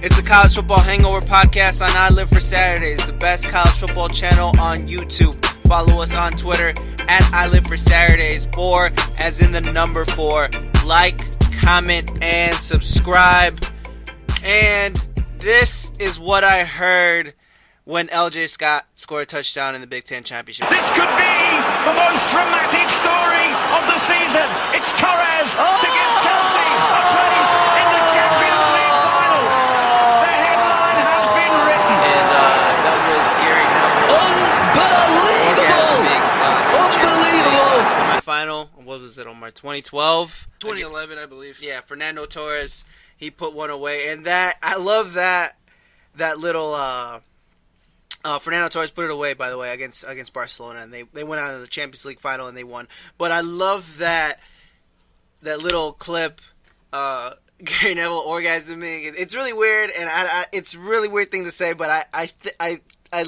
It's the College Football Hangover podcast on I Live for Saturdays, the best college football channel on YouTube. Follow us on Twitter at I Live for Saturdays, 4 as in the number 4. Like, comment, and subscribe. And this is what I heard when LJ Scott scored a touchdown in the Big Ten Championship. This could be the most dramatic story of the season. It's Torres to give Chelsea a place in the Champions League final. The headline has been written. And that was Gary Neville. Unbelievable! Semi-final. What was it, Omar? 2012? 2011, I believe. Yeah, Fernando Torres. He put one away. And that, I love that little... Fernando Torres put it away, by the way, against Barcelona, and they went out in the Champions League final and they won. But I love that little clip, Gary Neville orgasming. It's really weird, and it's a really weird thing to say, but I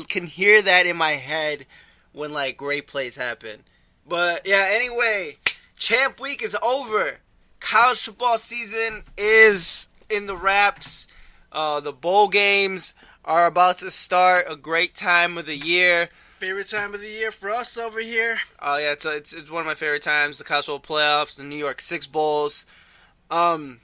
can hear that in my head when like great plays happen. But yeah, anyway, Champ Week is over. College football season is in the wraps. The bowl games are about to start. A great time of the year. Favorite time of the year for us over here. Oh yeah, it's one of my favorite times. The college football playoffs, the New York Six Bowls. Actually,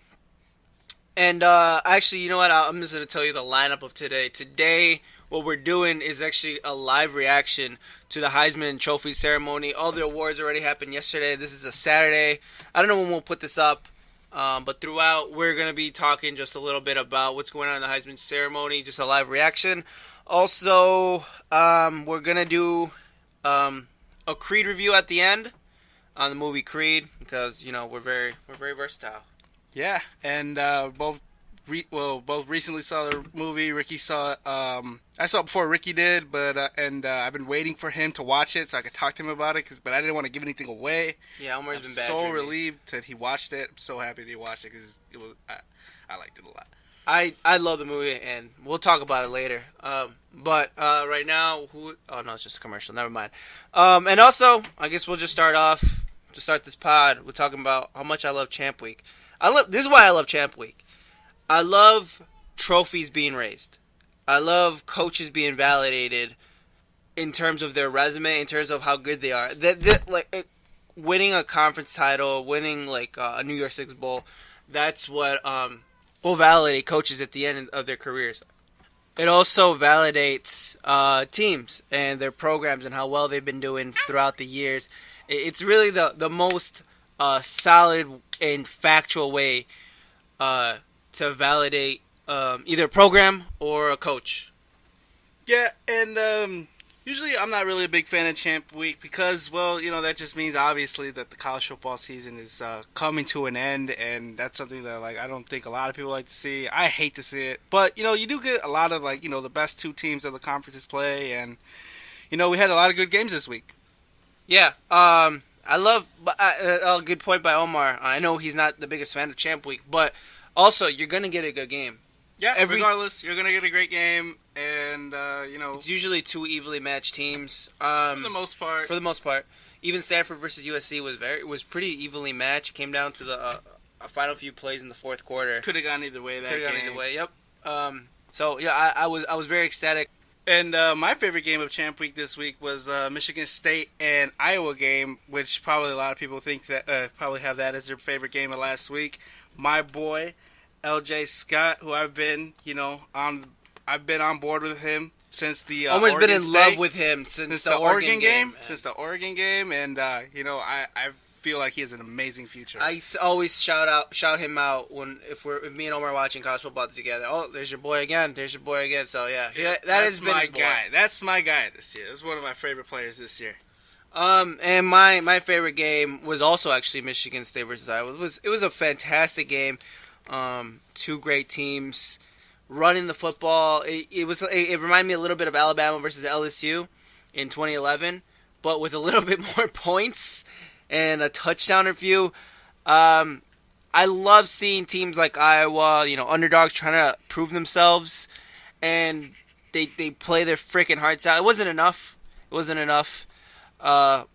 you know what? I'm just gonna tell you the lineup of today. Today, what we're doing is actually a live reaction to the Heisman Trophy ceremony. All the awards already happened yesterday. This is a Saturday. I don't know when we'll put this up. But throughout, we're going to be talking just a little bit about what's going on in the Heisman ceremony, just a live reaction. Also, we're going to do a Creed review at the end on the movie Creed because, you know, we're very versatile. Yeah, and both recently saw the movie. Ricky saw I saw it before Ricky did, but I've been waiting for him to watch it so I could talk to him about it. But I didn't want to give anything away. Yeah, Omar's been bad. So relieved that he watched it. I'm so happy that he watched it because I liked it a lot. I love the movie, and we'll talk about it later. But right now, oh no, it's just a commercial. Never mind. And also, I guess we'll just start off to start this pod. We're talking about how much I love Champ Week. This is why I love Champ Week. I love trophies being raised. I love coaches being validated in terms of their resume, in terms of how good they are. Like winning a conference title, winning like a New Year's Six Bowl, that's what will validate coaches at the end of their careers. It also validates teams and their programs and how well they've been doing throughout the years. It's really the most solid and factual way to validate either a program or a coach. Yeah, and usually I'm not really a big fan of Champ Week because, well, you know, that just means obviously that the college football season is coming to an end, and that's something that I don't think a lot of people like to see. I hate to see it, but you know, you do get a lot of the best two teams of the conferences play, and you know, we had a lot of good games this week. Yeah, I love a good point by Omar. I know he's not the biggest fan of Champ Week, but also, you're going to get a good game. Yeah, regardless, you're going to get a great game, and, it's usually two evenly matched teams. For the most part. Even Stanford versus USC was pretty evenly matched. Came down to the final few plays in the fourth quarter. Could have gone either way that game. Yep. So, yeah, I was very ecstatic. And my favorite game of Champ Week this week was Michigan State and Iowa game, which probably a lot of people think that probably have that as their favorite game of last week. My boy, LJ Scott, who I've been on board with him since the almost Oregon been in State, love with him since the Oregon game. Since the Oregon game, and I feel like he has an amazing future. I always shout him out if me and Omar are watching college football together. Oh, there's your boy again. So yeah, that's my guy. That's my guy this year. That's one of my favorite players this year. And my favorite game was also actually Michigan State versus Iowa. It was a fantastic game. Two great teams running the football. It reminded me a little bit of Alabama versus LSU in 2011, but with a little bit more points and a touchdown or few. I love seeing teams like Iowa, underdogs trying to prove themselves, and they play their freaking hearts out. It wasn't enough.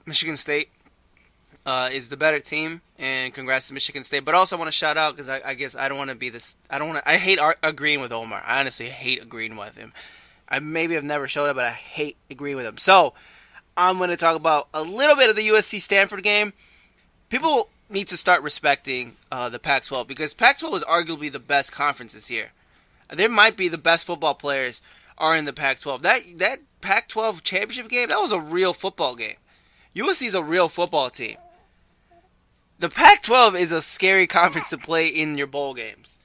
Michigan State is the better team, and congrats to Michigan State. But also I want to shout out because I guess I don't want to be this. I hate agreeing with Omar. I honestly hate agreeing with him. I maybe have never showed it, but I hate agreeing with him. So I'm going to talk about a little bit of the USC Stanford game. People need to start respecting the Pac-12 because Pac-12 is arguably the best conference this year. There might be the best football players are in the Pac-12. That Pac-12 championship game, that was a real football game. USC is a real football team. The Pac-12 is a scary conference to play in your bowl games.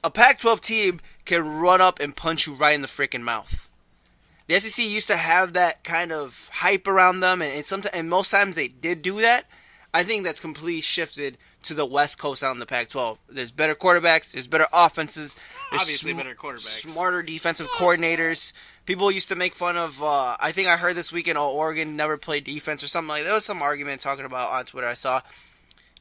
A Pac-12 team can run up and punch you right in the freaking mouth. The SEC used to have that kind of hype around them, and most times they did do that. I think that's completely shifted to the West Coast out in the Pac-12. There's better quarterbacks. There's better offenses. There's Obviously better quarterbacks. Smarter defensive coordinators. People used to make fun of, I think I heard this weekend, Oregon never played defense or something like that. There was some argument talking about on Twitter I saw.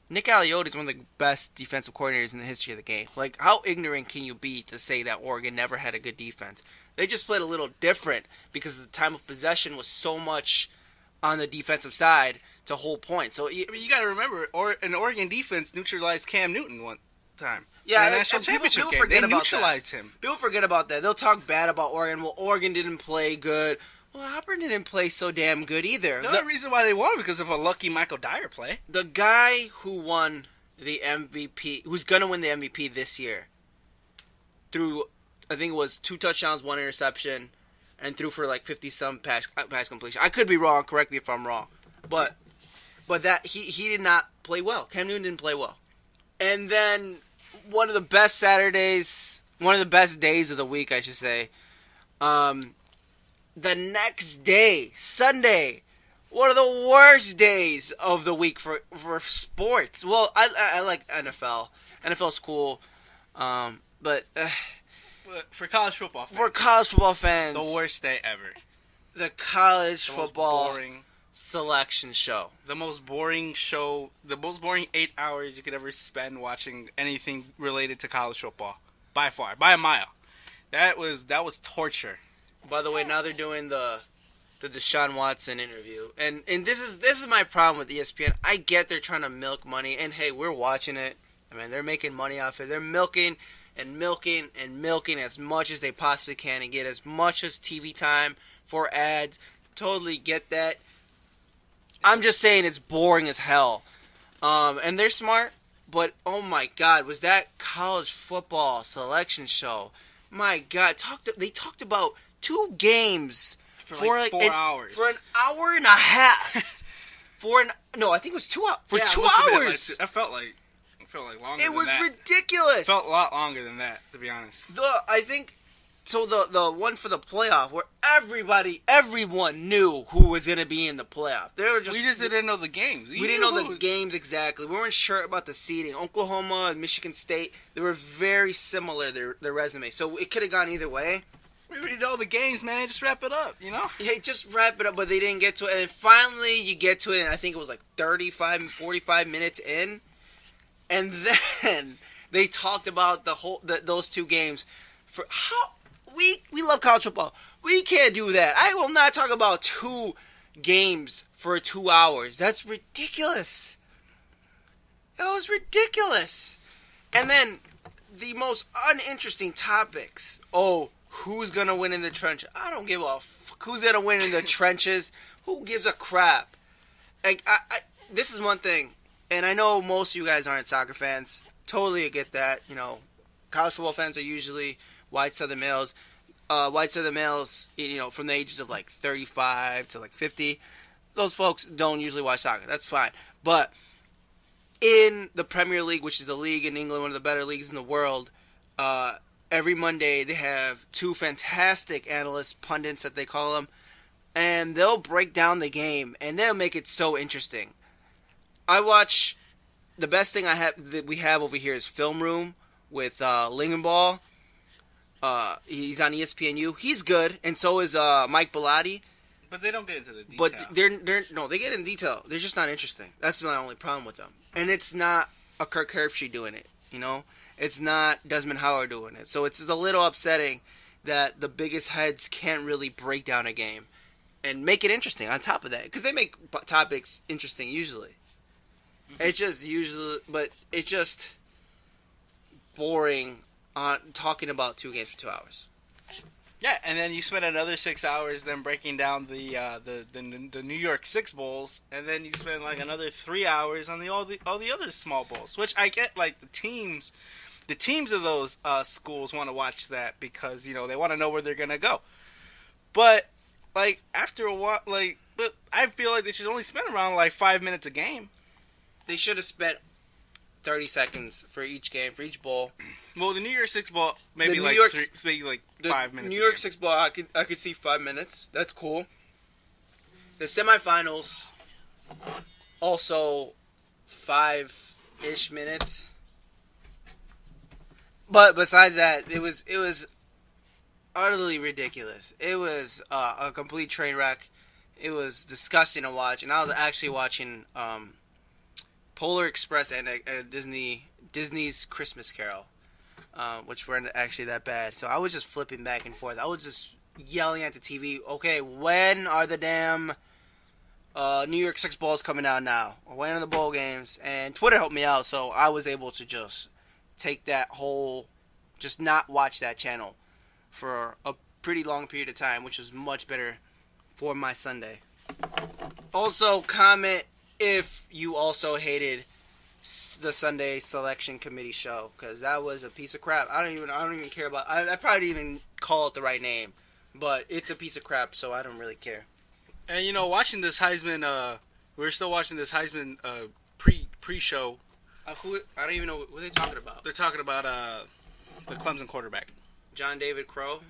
Nick Aliotti is one of the best defensive coordinators in the history of the game. Like, how ignorant can you be to say that Oregon never had a good defense? They just played a little different because the time of possession was so much on the defensive side to hold points. So you got to remember, an Oregon defense neutralized Cam Newton one time. Yeah, in the national championship game. They neutralized him. People forget about that. They'll talk bad about Oregon. Well, Oregon didn't play good. Well, Auburn didn't play so damn good either. The only reason why they won because of a lucky Michael Dyer play. The guy who won the MVP, who's going to win the MVP this year, threw, I think it was 2 touchdowns, 1 interception, and threw for like 50-some pass completion. I could be wrong. Correct me if I'm wrong. But that he did not play well. Cam Newton didn't play well. And then one of the best days of the week, I should say, the next day, Sunday, one of the worst days of the week for sports. Well, I like NFL. NFL's cool, but for college football fans, the worst day ever. The college football most boring selection show. The most boring show, the most boring 8 hours you could ever spend watching anything related to college football. By far, by a mile. That was torture. By the way, now they're doing the Deshaun Watson interview, and this is my problem with ESPN. I get they're trying to milk money, and hey, we're watching it. I mean, they're making money off it. They're milking and milking and milking as much as they possibly can and get as much as TV time for ads. Totally get that. I'm just saying it's boring as hell, and they're smart. But oh my God, was that college football selection show? My God, they talked about 2 games for like 4 hours. For an hour and a half. I think it was 2 hours. For 2 hours. It felt like longer. It was ridiculous. It felt a lot longer than that, to be honest. The one for the playoff where everyone knew who was going to be in the playoff. We just didn't know the games. We didn't know the games exactly. We weren't sure about the seeding. Oklahoma and Michigan State, they were very similar, their resumes. So it could have gone either way. We already know the games, man. Just wrap it up, you know? Yeah, just wrap it up, but they didn't get to it. And then finally you get to it, and I think it was like 45 minutes in. And then they talked about those 2 games. For how we love college football. We can't do that. I will not talk about 2 games for 2 hours. That's ridiculous. That was ridiculous. And then the most uninteresting topics. Oh, who's going to win in the trenches? I don't give a fuck who's going to win in the trenches. Who gives a crap? Like, this is one thing, and I know most of you guys aren't soccer fans. Totally get that. You know, college football fans are usually white Southern males. White Southern males, you know, from the ages of like 35 to like 50. Those folks don't usually watch soccer. That's fine. But in the Premier League, which is the league in England, one of the better leagues in the world, every Monday they have 2 fantastic analysts, pundits that they call them, and they'll break down the game, and they'll make it so interesting. I watch, the best thing that we have over here is Film Room with Lingenball. He's on ESPNU. He's good, and so is Mike Bellotti. But they don't get into the detail. But they get in detail. They're just not interesting. That's my only problem with them. And it's not a Kirk Herbstreit doing it, you know? It's not Desmond Howard doing it. So it's a little upsetting that the biggest heads can't really break down a game and make it interesting on top of that. Because they make topics interesting usually. It's just usually, but it's just boring on talking about two games for 2 hours. Yeah, and then you spend another 6 hours then breaking down the New York Six Bowls, and then you spend like another 3 hours on all the other small bowls. Which I get, like the teams of those schools want to watch that because they want to know where they're gonna go. But like after a while, but I feel like they should only spend around like 5 minutes a game. They should have spent 30 seconds for each game, for each bowl. Well, the New York Six Ball maybe The like New York- maybe like 5 minutes. New York Six Bowl, I could see 5 minutes. That's cool. The semifinals, also 5-ish minutes. But besides that, it was utterly ridiculous. It was a complete train wreck. It was disgusting to watch, and I was actually watching Polar Express and Disney's Christmas Carol, which weren't actually that bad. So I was just flipping back and forth. I was just yelling at the TV, okay, when are the damn New York Six Bowls coming out now? Or when are the bowl games? And Twitter helped me out, so I was able to just take that whole, just not watch that channel for a pretty long period of time, which was much better for my Sunday. Also, comment if you also hated the Sunday Selection Committee show, because that was a piece of crap. I don't even care about. I probably didn't even call it the right name, but it's a piece of crap, so I don't really care. And watching this Heisman, we're still watching this Heisman pre-show. I don't even know what they're talking about. They're talking about the Clemson quarterback. John David Crow.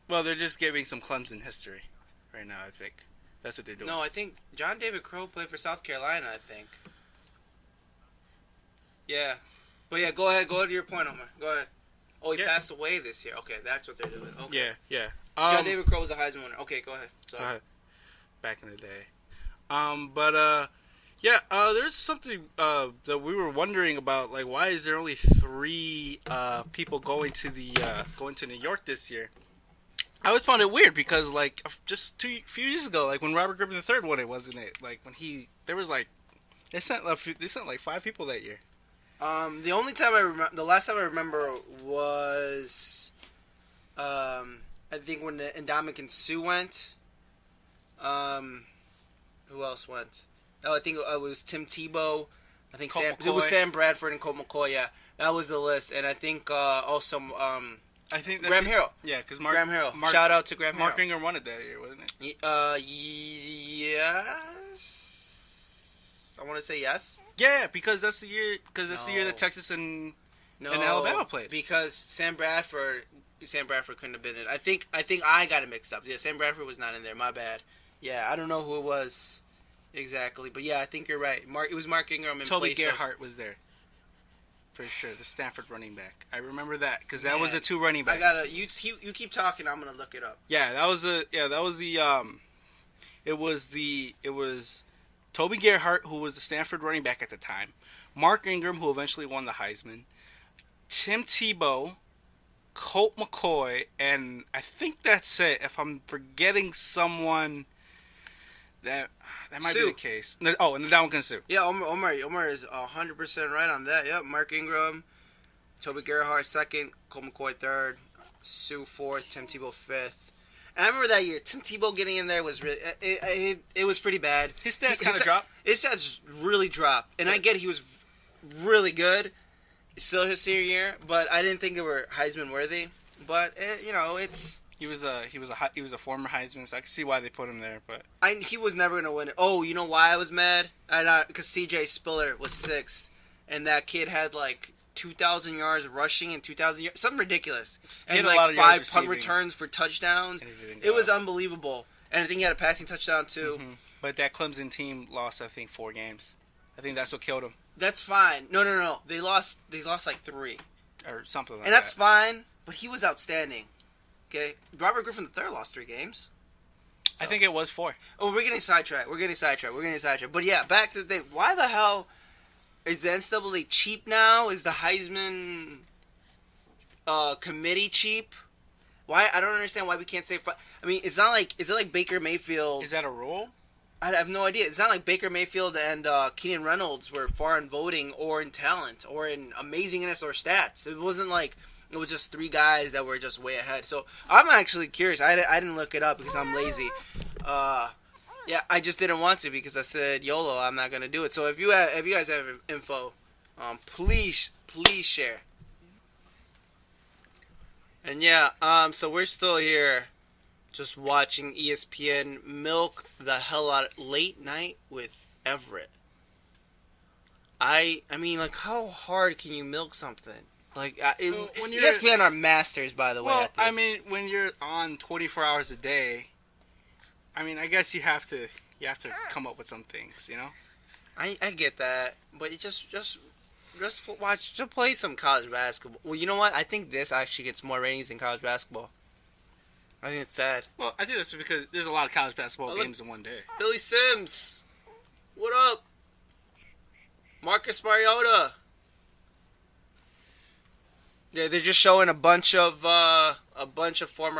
Well, they're just giving some Clemson history right now, I think. That's what they're doing. No, I think John David Crow played for South Carolina, I think. Yeah. But yeah, go ahead to your point, Omar. Go ahead. Oh, he passed away this year. Okay, that's what they're doing. Okay. Yeah. John David Crow was a Heisman winner. Okay, go ahead. Sorry. Back in the day. There's something that we were wondering about, like why is there only 3 people going to New York this year? I always found it weird because like just few years ago, like when Robert Griffin III won it, wasn't it? Like when they sent like 5 people that year. The only time the last time I remember was, I think when Ndamukong Suh went. Who else went? Oh, I think it was Tim Tebow. I think it was Sam Bradford and Colt McCoy. Yeah, that was the list, and I think also I think Graham Harrell. Yeah, because Graham Harrell. Shout out to Graham Harrell. Mark Ingram won it that year, wasn't it? Yes. I want to say yes. Yeah, because that's the year. Because that's the year that Texas and Alabama played. Because Sam Bradford couldn't have been in. I think I got it mixed up. Yeah, Sam Bradford was not in there. My bad. Yeah, I don't know who it was exactly, but yeah, I think you're right. It was Mark Ingram and Toby Gerhart was there. For sure, the Stanford running back. I remember that because that was the 2 running backs. You keep talking. I'm gonna look it up. Yeah, it was Toby Gerhart, who was the Stanford running back at the time. Mark Ingram, who eventually won the Heisman. Tim Tebow, Colt McCoy, and I think that's it. If I'm forgetting someone, that might be the case. And Ndamukong Suh. Yeah, Omar is 100% right on that. Yep, Mark Ingram, Toby Gerhart 2nd, Colt McCoy 3rd, Suh 4th, Tim Tebow 5th. And I remember that year, Tim Tebow getting in there was really, it was pretty bad. His stats kind of dropped. His stats just really dropped, and I get he was really good. Still his senior year, but I didn't think they were Heisman worthy. But it's. He was a former Heisman, so I can see why they put him there. But he was never gonna win it. Oh, you know why I was mad? Because C.J. Spiller was 6th, and that kid had like 2,000 yards rushing and 2,000 yards, something ridiculous, and like 5 punt returns for touchdowns. It was unbelievable, and I think he had a passing touchdown too. Mm-hmm. But that Clemson team lost, I think, 4 games. I think that's what killed him. That's fine. No. They lost like 3 or something like that. And that's fine. But he was outstanding. Okay, Robert Griffin III lost 3 games. So. I think it was 4. Oh, we're getting sidetracked. But yeah, back to the thing. Why the hell is the NCAA cheap now? Is the Heisman committee cheap? Why? I don't understand why we can't say. I mean, it's not like Baker Mayfield. Is that a rule? I have no idea. It's not like Baker Mayfield and Keenan Reynolds were far in voting or in talent or in amazingness or stats. It wasn't like it was just 3 guys that were just way ahead. So I'm actually curious. I didn't look it up because I'm lazy. Yeah, I just didn't want to because I said YOLO. I'm not gonna do it. So if you guys have info, please share. And yeah, so we're still here, just watching ESPN milk the hell out of Late Night with Everett. I mean, like, how hard can you milk something? Like, when ESPN are masters, by the way. Well, at this. I mean, when you're on 24 hours a day, I mean, I guess you have to come up with some things, you know. I get that, but you just watch, just play some college basketball. Well, you know what? I think this actually gets more ratings than college basketball. I think it's sad. Well, I think that's because there's a lot of college basketball games in one day. Billy Sims, what up? Marcus Mariota. Yeah, they're just showing a bunch of former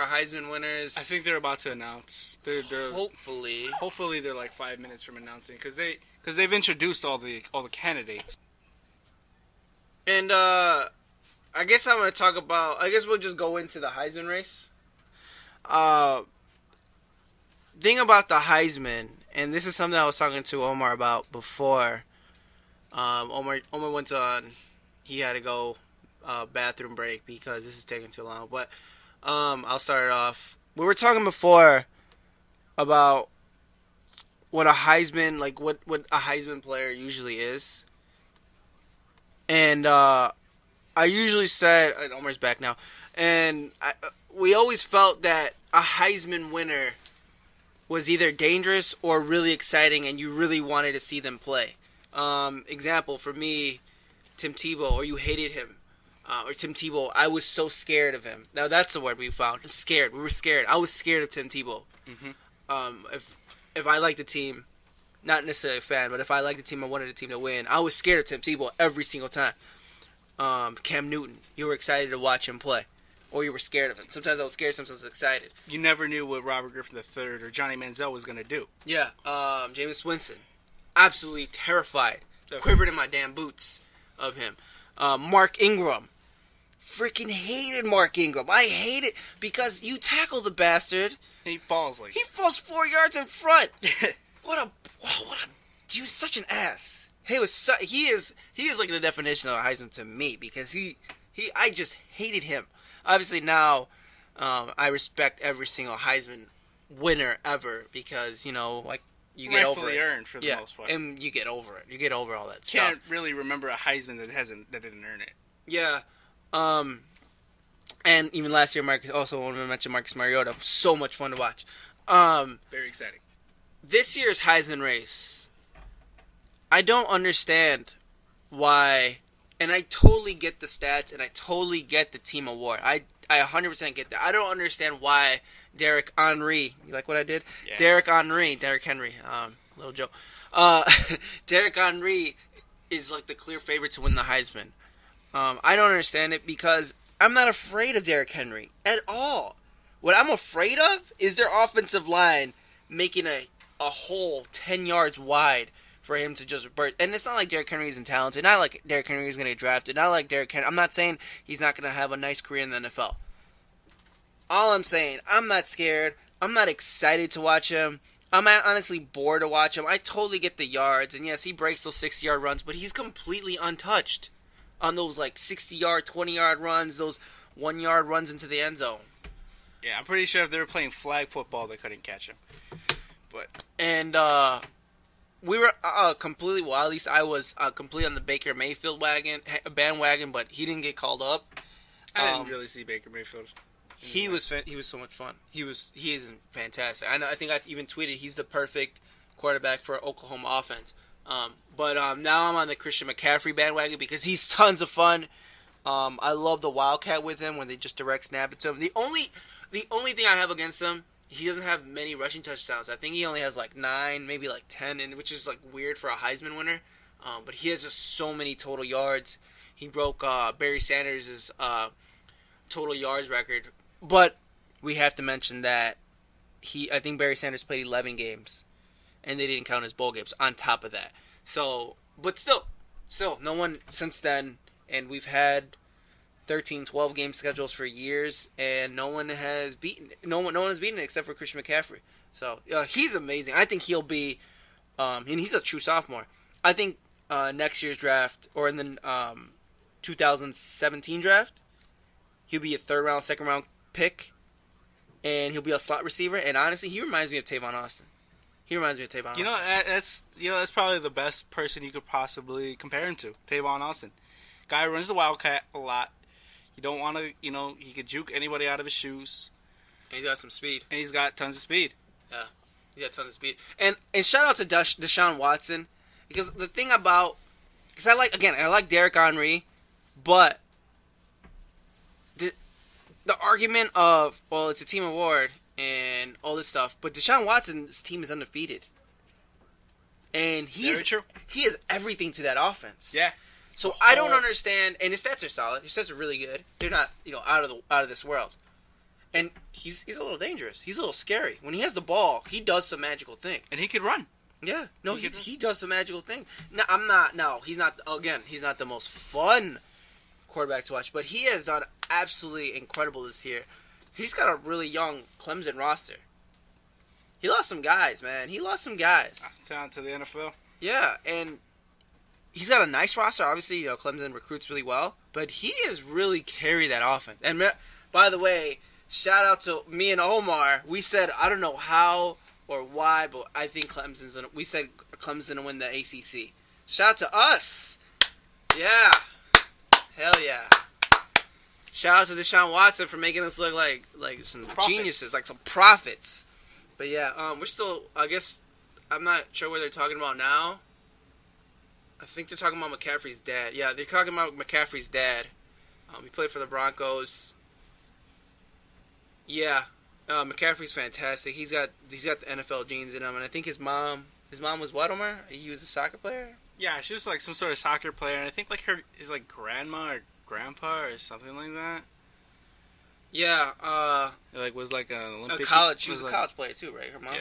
Heisman winners. I think they're about to announce. They're hopefully they're like 5 minutes from announcing because they've introduced all the candidates. And I guess I'm gonna talk about. I guess we'll just go into the Heisman race. Thing about the Heisman, and this is something I was talking to Omar about before. Omar went on. He had to go bathroom break because this is taking too long. But I'll start it off. We were talking before about what a Heisman, like what a Heisman player usually is. And I usually said, and Omar's back now, and we always felt that a Heisman winner was either dangerous or really exciting, and you really wanted to see them play. Example, for me, Tim Tebow, or you hated him. Or Tim Tebow, I was so scared of him. Now, that's the word we found. Scared. We were scared. I was scared of Tim Tebow. Mm-hmm. If I liked the team, not necessarily a fan, but if I liked the team, I wanted the team to win, I was scared of Tim Tebow every single time. Cam Newton, you were excited to watch him play. Or you were scared of him. Sometimes I was scared, sometimes I was excited. You never knew what Robert Griffin III or Johnny Manziel was going to do. Yeah, Jameis Winston. Absolutely terrified. Quivered in my damn boots of him. Mark Ingram. Freaking hated Mark Ingram. I hate it because you tackle the bastard. And he falls 4 yards in front. What a dude, such an ass. He is like the definition of Heisman to me because I just hated him. Obviously now, I respect every single Heisman winner ever because, you know, like, you get over it. Earned for the most part. And you get over it. You get over all that stuff. Can't really remember a Heisman that didn't earn it. Yeah. And even last year, Marcus, also want to mention Marcus Mariota. So much fun to watch. Very exciting. This year's Heisman race, I don't understand why, and I totally get the stats, and I totally get the team award. I 100% get that. I don't understand why Derrick Henry, you like what I did? Yeah. Derrick Henry, little joke. Derrick Henry is like the clear favorite to win the Heisman. I don't understand it because I'm not afraid of Derrick Henry at all. What I'm afraid of is their offensive line making a hole 10 yards wide for him to just burst. And it's not like Derrick Henry isn't talented. Not like Derrick Henry is going to get drafted. Not like Derrick Henry. I'm not saying he's not going to have a nice career in the NFL. All I'm saying, I'm not scared. I'm not excited to watch him. I'm honestly bored to watch him. I totally get the yards. And yes, he breaks those 60-yard runs, but he's completely untouched on those like 60-yard, 20-yard runs, those 1-yard runs into the end zone. Yeah, I'm pretty sure if they were playing flag football, they couldn't catch him. And we were completely, well, at least I was completely on the Baker Mayfield bandwagon, but he didn't get called up. I didn't really see Baker Mayfield. He was so much fun. He is fantastic. I think I even tweeted he's the perfect quarterback for Oklahoma offense. But now I'm on the Christian McCaffrey bandwagon because he's tons of fun. I love the Wildcat with him when they just direct snap it to him. The only thing I have against him, he doesn't have many rushing touchdowns. I think he only has like 9, maybe like 10, which is like weird for a Heisman winner. But he has just so many total yards. He broke Barry Sanders' total yards record. But we have to mention that I think Barry Sanders played 11 games. and they didn't count his bowl games on top of that. So, but still, no one since then, and we've had 13, 12 game schedules for years, and no one has beaten it except for Christian McCaffrey. So he's amazing. I think he'll be, and he's a true sophomore. I think next year's draft, or in the 2017 draft, he'll be a third round, second round pick, and he'll be a slot receiver. And honestly, he reminds me of Tavon Austin. That's probably the best person you could possibly compare him to, Tavon Austin. Guy runs the Wildcat a lot. You don't want to, he could juke anybody out of his shoes. And he's got some speed. And he's got tons of speed. Yeah, he's got tons of speed. And shout out to Deshaun Watson, because the thing about, because I like Derrick Henry, but the argument of, well, it's a team award and all this stuff, but Deshaun Watson's team is undefeated, and he is everything to that offense. Yeah. So I don't understand, and his stats are solid. His stats are really good. They're not, out of this world. And he's a little dangerous. He's a little scary. When he has the ball, he does some magical thing. And he could run. Yeah. No, he does some magical thing. No, he's not the most fun quarterback to watch, but he has done absolutely incredible this year. He's got a really young Clemson roster. He lost some guys, man. That's talent to the NFL. Yeah, and he's got a nice roster. Obviously, Clemson recruits really well, but he has really carried that offense. And by the way, shout out to me and Omar. We said, I don't know how or why, but I think we said Clemson to win the ACC. Shout out to us. Yeah. Hell yeah. Shout out to Deshaun Watson for making us look like some geniuses, like some prophets. But yeah, we're still, I guess, I'm not sure what they're talking about now. I think they're talking about McCaffrey's dad. Yeah, they're talking about McCaffrey's dad. He played for the Broncos. Yeah, McCaffrey's fantastic. He's got the NFL genes in him, and I think his mom was what, Omar? He was a soccer player? Yeah, she was like some sort of soccer player, and I think like his like grandma or grandpa or something like that. Yeah, was like an Olympic. She was a college player too, right? Her mom.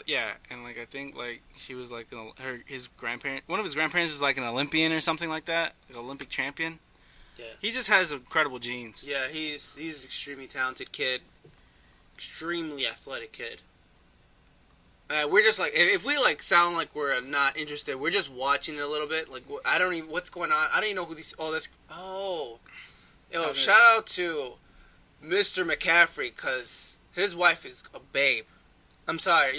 Yeah, and like I think like she was like one of his grandparents is like an Olympian or something like that, like an Olympic champion. Yeah, he just has incredible genes. Yeah, he's an extremely talented kid, extremely athletic kid. We're just like, if we like sound like we're not interested, we're just watching it a little bit. Like I don't even what's going on. I don't even know who these. Shout out to Mr. McCaffrey, because his wife is a babe. I'm sorry,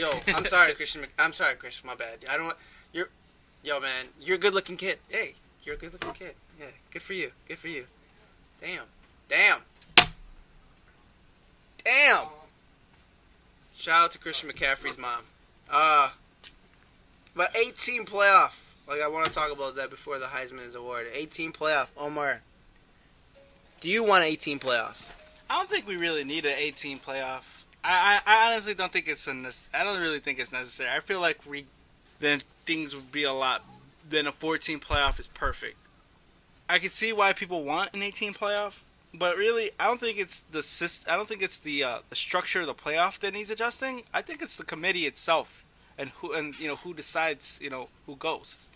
Christian. I'm sorry, Christian. My bad. Man. You're a good-looking kid. Hey, you're a good-looking kid. Yeah, good for you. Damn. Shout out to Christian McCaffrey's mom. But 18 playoff. Like, I want to talk about that before the Heisman is awarded. 18 playoff. Omar, do you want an 18 playoff? I don't think we really need an 18 playoff. I honestly don't think I don't really think it's necessary. I feel like then things would be a lot. Then a 14 playoff is perfect. I can see why people want an 18 playoff, but really, I don't think it's the structure of the playoff that needs adjusting. I think it's the committee itself and who decides who goes.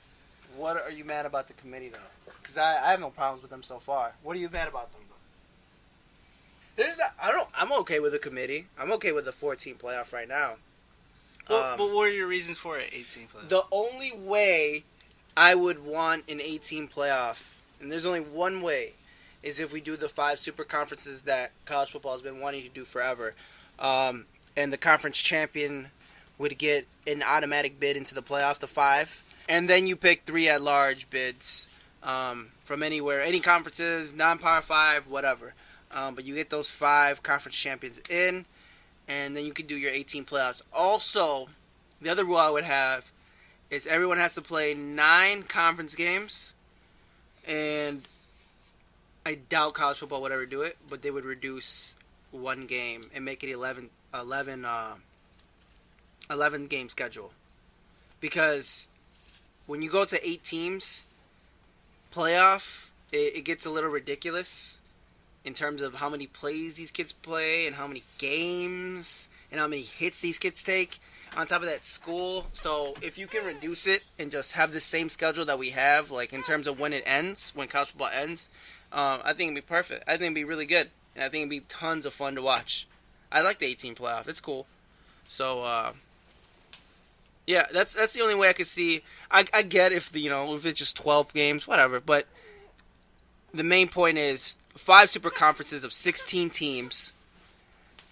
What are you mad about the committee though? Because I have no problems with them so far. What are you mad about them? I'm okay with the committee. I'm okay with the 14 playoff right now. But what are your reasons for an 18 playoff? The only way I would want an 18 playoff, and there's only one way, is if we do the 5 super conferences that college football has been wanting to do forever. And the conference champion would get an automatic bid into the playoff, the 5. And then you pick 3 at-large bids from anywhere, any conferences, non-power 5, whatever. But you get those 5 conference champions in, and then you can do your 18 playoffs. Also, the other rule I would have is everyone has to play 9 conference games, and I doubt college football would ever do it, but they would reduce 1 game and make it 11 game schedule. Because when you go to 8 teams playoff, it gets a little ridiculous in terms of how many plays these kids play and how many games and how many hits these kids take. On top of that, school. So if you can reduce it and just have the same schedule that we have, like in terms of when it ends, when college football ends, I think it'd be perfect. I think it'd be really good, and I think it'd be tons of fun to watch. I like the 18 playoff. It's cool. So yeah, that's the only way I could see. I get if if it's just 12 games, whatever. But the main point is 5 super conferences of 16 teams,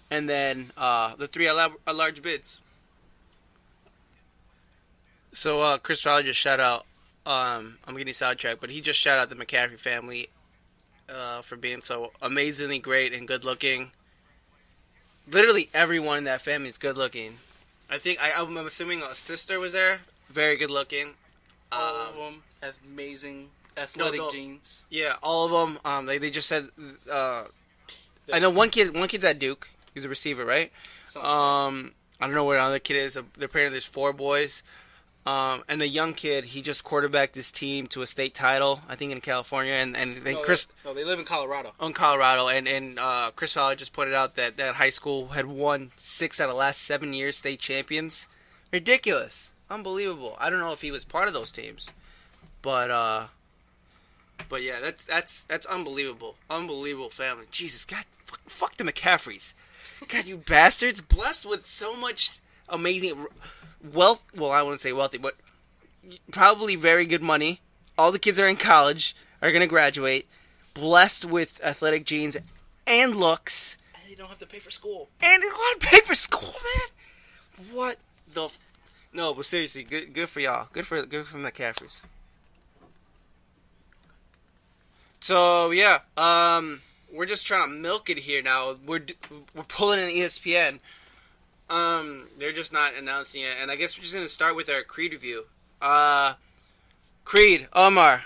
and then the 3 large bids. So Chris Fowler just shout out. I'm getting sidetracked, but he just shout out the McCaffrey family for being so amazingly great and good looking. Literally everyone in that family is good looking. I think I'm assuming a sister was there, very good looking. All of them have amazing athletic genes. Yeah, all of them. They just said. I know one kid's at Duke. He's a receiver, right? I don't know where the other kid is. Apparently, there's 4 boys. And the young kid, he just quarterbacked his team to a state title, I think in California. And then Chris. No, they live in Colorado. In Colorado, and Chris Fowler just pointed out that high school had won 6 out of the last 7 years state champions. Ridiculous, unbelievable. I don't know if he was part of those teams, but yeah, that's unbelievable, unbelievable family. Jesus, God, fuck the McCaffreys. God, you bastards, blessed with so much amazing wealth. Well, I wouldn't say wealthy, but probably very good money. All the kids are in college, are going to graduate, blessed with athletic genes and looks. And they don't have to pay for school. And they don't have to pay for school, man. What the... No, but seriously, good for y'all. Good for McCaffreys. So, yeah, we're just trying to milk it here now. We're pulling an ESPN. They're just not announcing it, and I guess we're just gonna start with our Creed review. Creed, Omar,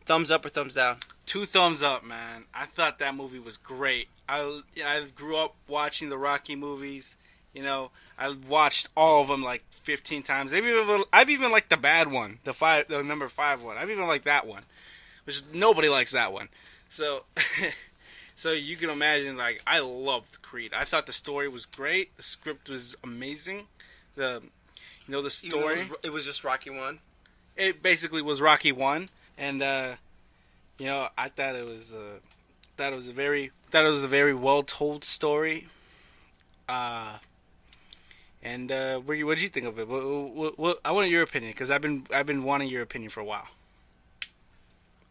thumbs up or thumbs down? 2 thumbs up, man. I thought that movie was great. I grew up watching the Rocky movies. I watched all of them like 15 times. I've even liked the bad one, the number 5 one. I've even liked that one, which nobody likes that one. So. So you can imagine, like, I loved Creed. I thought the story was great. The script was amazing. The story. It was just Rocky 1. It basically was Rocky 1, and I thought it was a very well told story. What did you think of it? What I wanted your opinion, because I've been wanting your opinion for a while.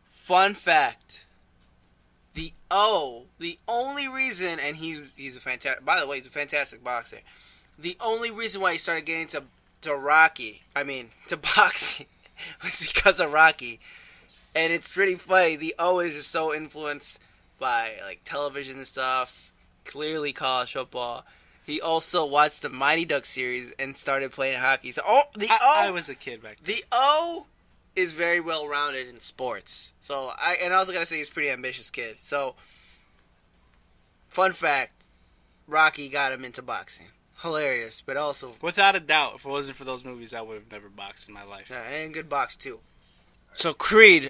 Fun fact. The only reason, and he's a fantastic. By the way, he's a fantastic boxer. The only reason why he started getting to boxing, was because of Rocky. And it's pretty funny. The O is just so influenced by like television and stuff. Clearly, college football. He also watched the Mighty Ducks series and started playing hockey. So, I was a kid back then. The O is very well rounded in sports. So I was gonna say he's a pretty ambitious kid. So fun fact, Rocky got him into boxing. Hilarious, but also without a doubt, if it wasn't for those movies, I would have never boxed in my life. Yeah, and good box too. So Creed,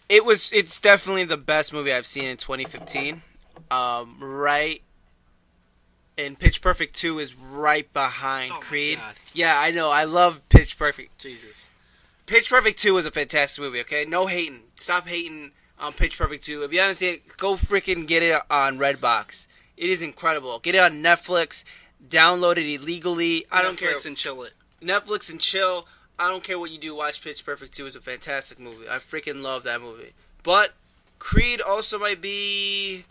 it's definitely the best movie I've seen in 2015. Right. And Pitch Perfect 2 is right behind Creed. My God. Yeah, I know. I love Pitch Perfect. Jesus. Pitch Perfect 2 is a fantastic movie, okay? No hating. Stop hating on Pitch Perfect 2. If you haven't seen it, go freaking get it on Redbox. It is incredible. Get it on Netflix. Download it illegally. I don't care. Netflix and chill it. Netflix and chill. I don't care what you do. Watch Pitch Perfect 2. It's a fantastic movie. I freaking love that movie. But Creed also might be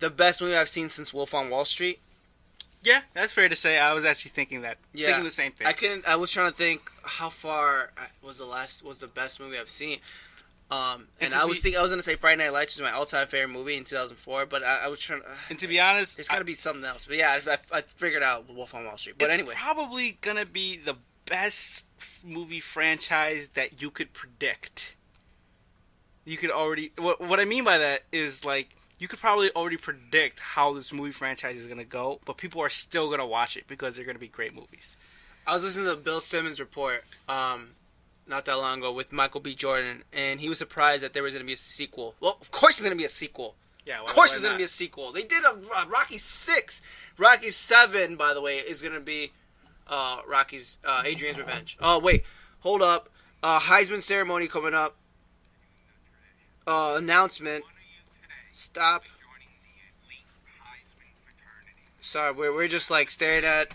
the best movie I've seen since Wolf on Wall Street. Yeah, that's fair to say. I was actually thinking that. Yeah, thinking the same thing. I was trying to think how far was the best movie I've seen. And I was gonna say Friday Night Lights was my all-time favorite movie in 2004, but I was trying. And to be honest, it's got to be something else. But yeah, I figured out Wolf on Wall Street. But anyway, it's probably gonna be the best movie franchise that you could predict. You could already. What I mean by that is like. You could probably already predict how this movie franchise is going to go, but people are still going to watch it because they're going to be great movies. I was listening to Bill Simmons' report not that long ago with Michael B. Jordan, and he was surprised that there was going to be a sequel. Well, of course there's going to be a sequel. Yeah, of course there's going to be a sequel. They did a Rocky 6. Rocky 7, by the way, is going to be Adrian's revenge. Oh wait, hold up. Heisman ceremony coming up. Announcement. Stop. Sorry, we're just like staring at.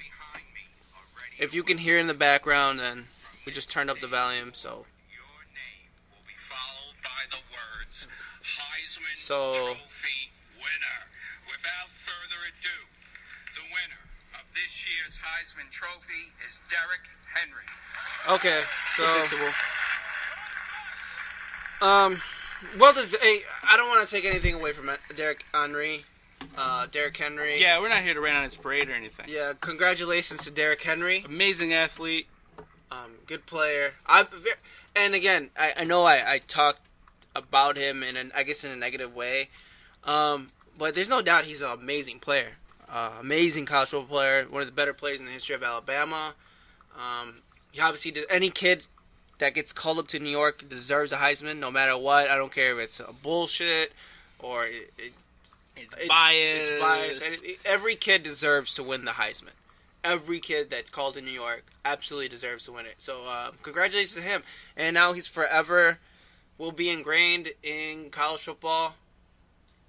If you can hear in the background, then we just turned up the volume. So. Your name will be followed by the words Heisman So- Trophy winner. Without further ado, the winner of this year's Heisman Trophy is Derrick Henry. Okay, so. Predictable. Well, I don't want to take anything away from Derrick Henry. Derrick Henry. Yeah, we're not here to rain on his parade or anything. Yeah, congratulations to Derrick Henry. Amazing athlete. Good player. And again, I know I talked about him in a negative way, but there's no doubt he's an amazing player. Amazing college football player. One of the better players in the history of Alabama. He obviously any kid that gets called up to New York deserves a Heisman, no matter what. I don't care if it's a bullshit or It's biased. It's biased. Every kid deserves to win the Heisman. Every kid that's called in New York absolutely deserves to win it. So congratulations to him. And now he's forever will be ingrained in college football.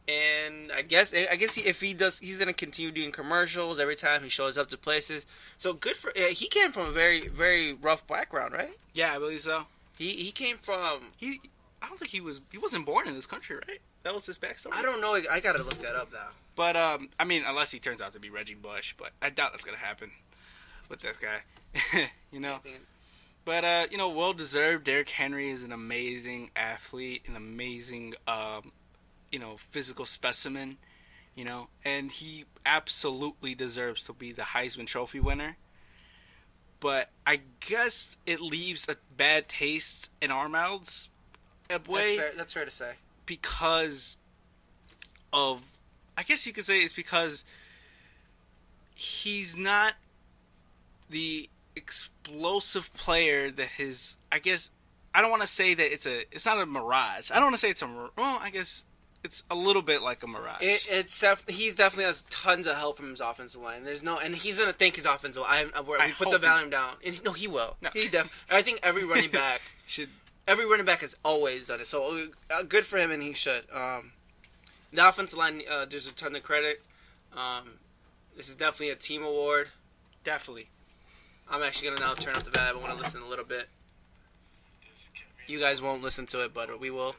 And I guess if he does, he's gonna continue doing commercials every time he shows up to places. So good for. He came from a very very rough background, right? Yeah, I believe so. He came from. I don't think he wasn't born in this country, right? That was his backstory. I don't know. I gotta look that up now. But I mean, unless he turns out to be Reggie Bush, but I doubt that's gonna happen with that guy. you know. But well deserved. Derrick Henry is an amazing athlete, an amazing physical specimen, and he absolutely deserves to be the Heisman Trophy winner. But I guess it leaves a bad taste in our mouths, That's fair to say. because of, I guess you could say it's because he's not the explosive player that I don't want to say that it's not a mirage. I don't want to say it's I guess it's a little bit like a mirage. He's definitely has tons of help from his offensive line. And he's gonna thank his offensive line. We put the volume down. No, he will. No. I think every running back should. Every running back has always done it. So good for him, and he should. The offensive line deserves a ton of credit. This is definitely a team award. Definitely. I'm actually gonna now turn up the volume. I want to listen a little bit. You guys won't listen to it, but we will.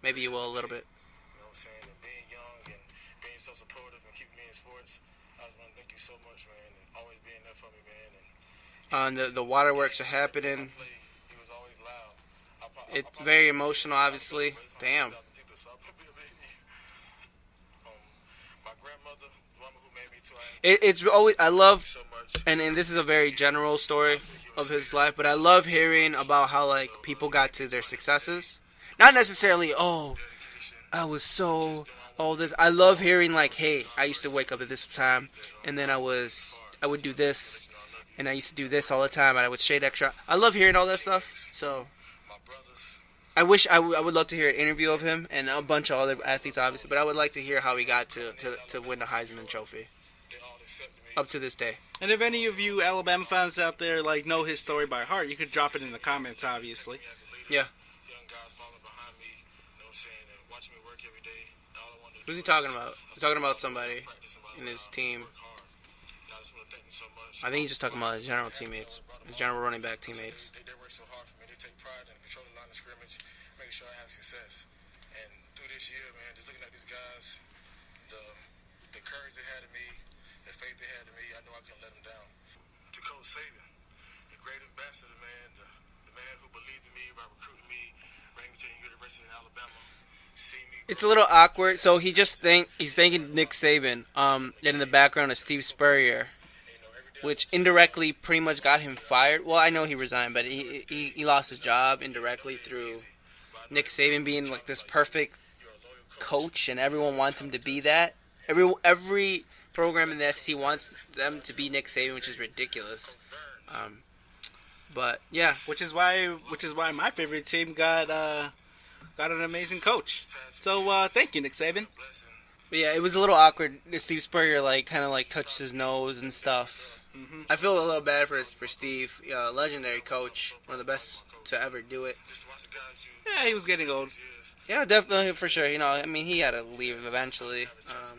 Maybe you will a little bit. You know what I'm saying? And being young and being so supportive and keeping me in sports, I just want to thank you so much, man, and always being there for me, man. And The waterworks are happening. he was always loud. It's very emotional, obviously. Damn. My grandmother, the woman who made me to It's always I love, so much. and this is a very general story of his life, but I love hearing about how like people got to their successes. Not necessarily, I was so this. I love hearing like, hey, I used to wake up at this time, and then I would do this, and I used to do this all the time, and I would shade extra. I love hearing all that stuff. So My brothers, I wish I would love to hear an interview of him and a bunch of other athletes, obviously, but I would like to hear how he got to win the Heisman Trophy they all accepted me. up to this day. And if any of you Alabama fans out there know his story by heart, you could drop it in the comments, obviously. As a leader, Yeah. young guys following behind me, you know what I'm saying, and watching me work every day. All I wanted to Who's he do talking was about? He's talking about somebody practice my in his love, team. work hard. And I just want to thank them so much. I think he's just talking about his general teammates, his general running back teammates. They work so hard for me. They take pride in controlling the line of scrimmage, making sure I have success. And through this year, man, just looking at these guys, the courage they had in me, the faith they had in me, I know I couldn't let them down. To Coach Saban, the great ambassador, man, the man who believed in me by recruiting me, bringing me to the University of Alabama, see me. It's a little awkward. So he's thanking Nick Saban. And in the background is Steve Spurrier, which indirectly pretty much got him fired. Well, I know he resigned, but he lost his job indirectly through Nick Saban being like this perfect coach, and everyone wants him to be that. Every program in the SEC wants them to be Nick Saban, which is ridiculous. But yeah, Which is why my favorite team got an amazing coach. So thank you, Nick Saban. it was a little awkward. Steve Spurrier kind of touched his nose and stuff. I feel a little bad for Steve, legendary coach, one of the best to ever do it. Yeah, he was getting old. Yeah, definitely for sure. I mean, he had to leave eventually.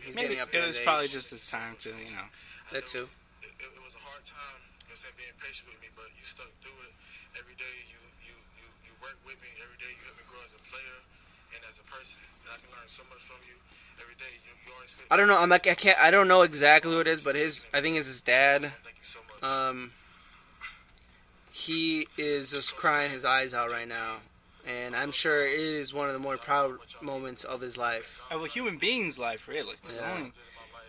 He's Maybe getting up there it in was age. probably just his time to, That too. It was a hard time, being patient with me, but you stuck through it. Every day you work with me. Every day you help me grow as a player and as a person. And I can learn so much from you. Every day you always spend. I don't know. I don't know exactly who it is, but I think it's his dad. Thank you so much. He is just crying his eyes out right now, and I'm sure it is one of the more proud moments of his life. Of a human being's life, really. There's Yeah. only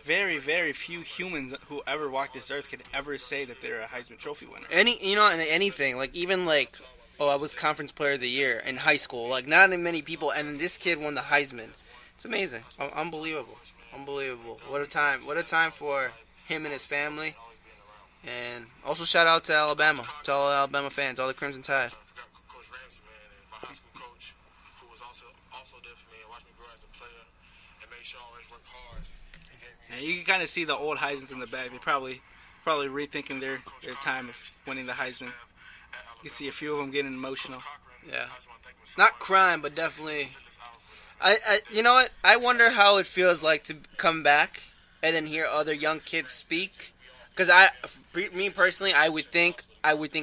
very, very few humans who ever walk this earth can ever say that they're a Heisman Trophy winner. Anything, I was conference player of the year in high school. Like, not many people, and this kid won the Heisman. It's amazing. Unbelievable. What a time for him and his family. And also shout out to Alabama, to all Alabama fans, all the Crimson Tide. I forgot Coach Ramsey, man, and my high school coach, who was also there for me and watched me grow as a player and made sure I always worked hard. He gave me And you can kind of see the old Heismans in the back. They probably rethinking their time of winning the Heisman. You can see a few of them getting emotional. Yeah. Not crying, but definitely. You know what? I wonder how it feels like to come back and then hear other young kids speak. Because me personally, I would think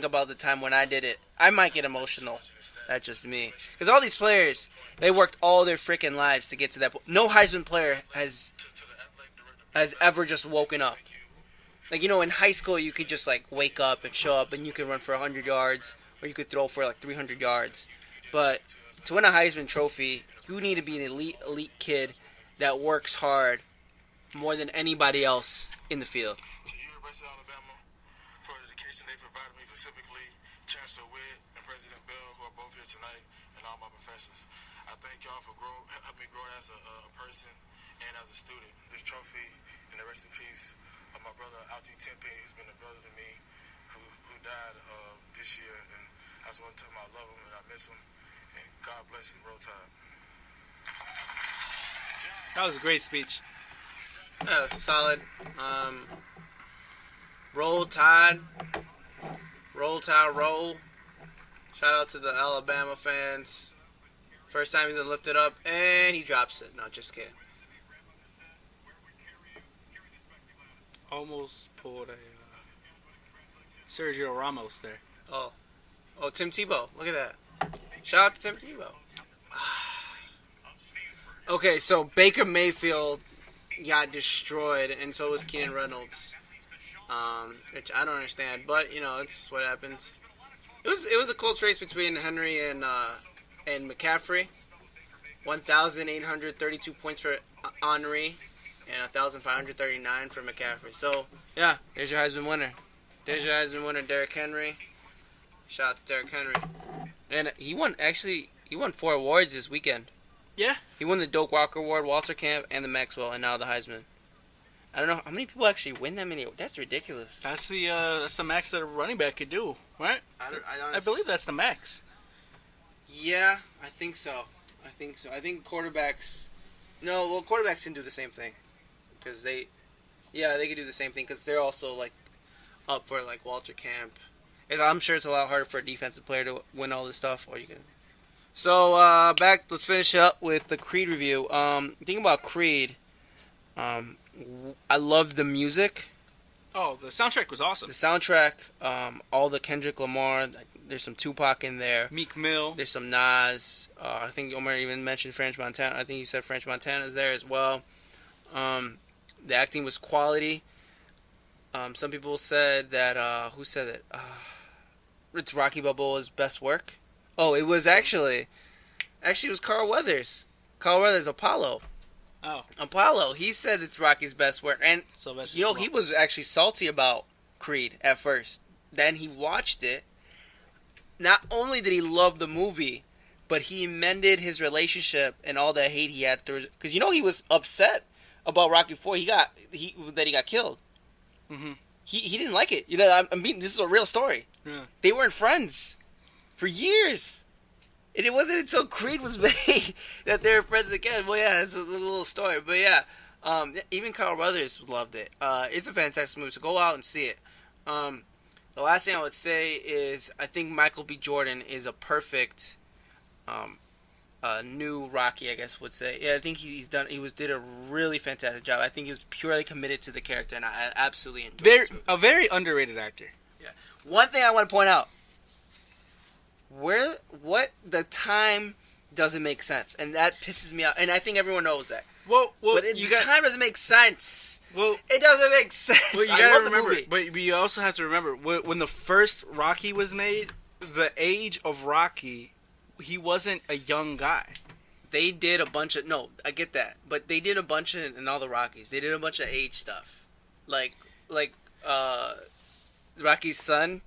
about the time when I did it. I might get emotional. That's just me. Because all these players, they worked all their freaking lives to get to that point. No Heisman player has ever just woken up. Like, in high school, you could just, wake up and show up, and you could run for 100 yards, or you could throw for, 300 yards. But to win a Heisman Trophy, you need to be an elite kid that works hard more than anybody else in the field. to University of Alabama for the dedication they provided me, specifically Chancellor Witt and President Bell, who are both here tonight, and all my professors. I thank y'all for helping me grow as a person and as a student. This trophy, and the rest in peace of my brother Alti Tempe, who's been a brother to me, who died this year, and I just want to tell him I love him and I miss him, and God bless him. Roll Tide. That was a great speech. Yeah, solid. Roll Tide. Roll Tide, roll. Shout out to the Alabama fans. First time he's gonna lift it up, and he drops it. No, just kidding. Almost pulled a Sergio Ramos there. Oh, Tim Tebow. Look at that. Shout out to Tim Tebow. Okay, so Baker Mayfield got destroyed, and so was Keenan Reynolds. Which I don't understand, but it's what happens. It was a close race between Henry and McCaffrey. 1,832 points for Henry, and 1,539 for McCaffrey. So yeah, there's your Heisman winner. Derrick Henry. Shout out to Derrick Henry. And he won 4 awards this weekend. Yeah. He won the Doak Walker Award, Walter Camp, and the Maxwell, and now the Heisman. I don't know how many people actually win that many. That's ridiculous. That's the max that a running back could do, right? I believe that's the max. Yeah, I think so. I think quarterbacks. No, well, quarterbacks can do the same thing, because they can do the same thing because they're also up for Walter Camp. And I'm sure it's a lot harder for a defensive player to win all this stuff. Or you can. So let's finish up with the Creed review. Thinking about Creed, I love the music. Oh, the soundtrack was awesome. The soundtrack, all the Kendrick Lamar. There's some Tupac in there. Meek Mill. There's some Nas. I think Omar even mentioned French Montana. I think you said French Montana's there as well. The acting was quality. Some people said that. Who said it? It's Rocky Balboa's best work. Oh, it was actually it was Carl Weathers. Carl Weathers, Apollo. Oh. Apollo. He said it's Rocky's best work, and Sylvester he was actually salty about Creed at first. Then he watched it. Not only did he love the movie, but he mended his relationship and all the hate he had through. Because he was upset about Rocky IV. That he got killed. Mm-hmm. He didn't like it. I mean, this is a real story. Yeah. They weren't friends for years. And it wasn't until Creed was made that they were friends again. Well, yeah, it's a little story. But yeah, even Carl Weathers loved it. It's a fantastic movie, so go out and see it. The last thing I would say is I think Michael B. Jordan is a perfect new Rocky, I guess would say. Yeah, I think did a really fantastic job. I think he was purely committed to the character, and I absolutely enjoyed this movie. A very underrated actor. Yeah. One thing I want to point out, what the time doesn't make sense, and that pisses me off. And I think everyone knows that. Well, but time doesn't make sense. Well, it doesn't make sense. Well, you gotta remember, but you also have to remember when the first Rocky was made, the age of Rocky, he wasn't a young guy. They did a bunch of I get that, but they did a bunch of in all the Rockies. They did a bunch of age stuff, like Rocky's son.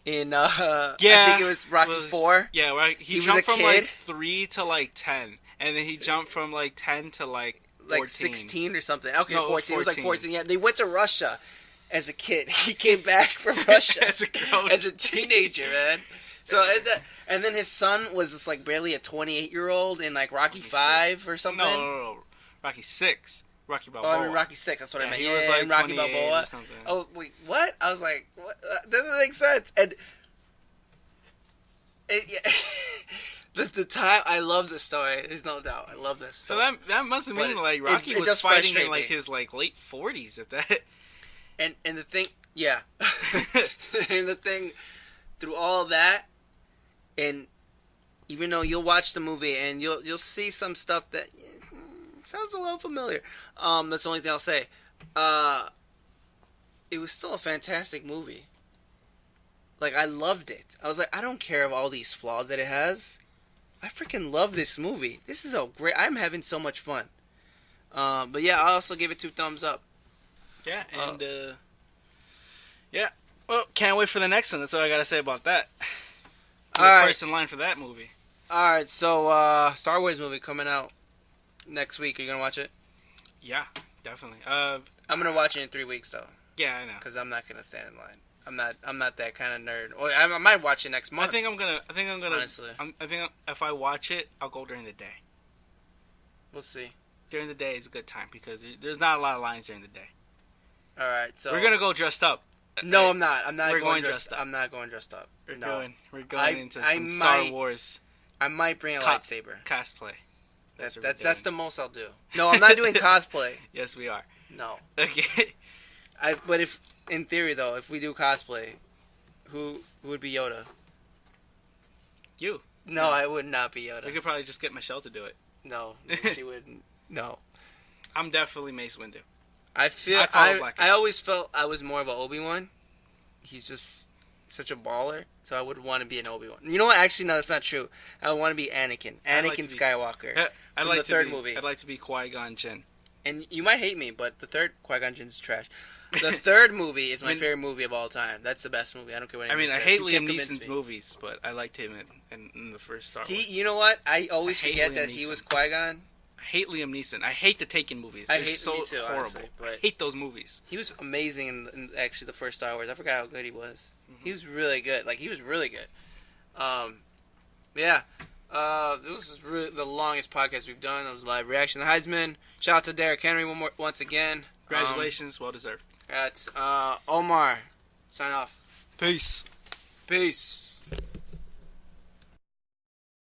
In I think it was Rocky 4. Yeah, right. He jumped from like 3 to like 10, and then he jumped from like 10 to like 14. Like 16 or something. Okay, no, 14. It was like 14. Yeah, they went to Russia as a kid. He came back from Russia as a teenager, man. So and then his son was just like barely a 28-year-old in like Rocky 5 or something. No. Rocky 6. Rocky Balboa. Oh, I mean Rocky 6. That's what I meant. He was like Rocky Balboa. Or something. Oh wait, what? I was like, what? That doesn't make sense. And the time, I love this story. There's no doubt. I love this. So that must mean like Rocky was fighting in like his like late 40s at that. And the thing, yeah. And the thing, through all that, and even though you'll watch the movie and you'll see some stuff that sounds a little familiar. That's the only thing I'll say. It was still a fantastic movie. Like, I loved it. I was like, I don't care of all these flaws that it has. I freaking love this movie. This is I'm having so much fun. But yeah, I also give it 2 thumbs up. Yeah, and yeah. Well, can't wait for the next one. That's all I gotta say about that. First in line for that movie. Alright, so Star Wars movie coming out next week. Are you gonna watch it? Yeah, definitely. I'm gonna watch it in 3 weeks though. Yeah, I know. Because I'm not gonna stand in line. I'm not that kind of nerd. Or I might watch it next month. I think I'm gonna. Honestly, I think if I watch it, I'll go during the day. We'll see. During the day is a good time because there's not a lot of lines during the day. All right, so we're gonna go dressed up. No, I'm not. I'm not we're going dressed up. I'm not going dressed up. We're going into some Star Wars. I might bring a lightsaber. Cosplay. That's the most I'll do. No, I'm not doing cosplay. Yes, we are. No. Okay. But if, in theory though, if we do cosplay, who would be Yoda? You. No, I would not be Yoda. We could probably just get Michelle to do it. No, she wouldn't. No. I'm definitely Mace Windu. I always felt I was more of an Obi-Wan. He's just such a baller, so I would want to be an Obi-Wan. You know what? Actually, no, that's not true. I would want to be Anakin. Skywalker. From the third movie. I'd like to be Qui-Gon Jinn. And you might hate me, but the third Qui-Gon Jinn is trash. The third movie is my favorite movie of all time. That's the best movie. I don't care what anyone says. I hate Liam Neeson's movies, but I liked him in the first Star Wars. You know what? I always forget that he was Qui-Gon. I hate Liam Neeson. I hate the Taken movies. They're me too, horrible. Honestly, but I hate those movies. He was amazing in actually the first Star Wars. I forgot how good he was. Mm-hmm. He was really good. Like, he was really good. Yeah. This is really the longest podcast we've done. It was live reaction to Heisman. Shout out to Derrick Henry once again. Congratulations. Well deserved. That's Omar. Sign off. Peace. Peace.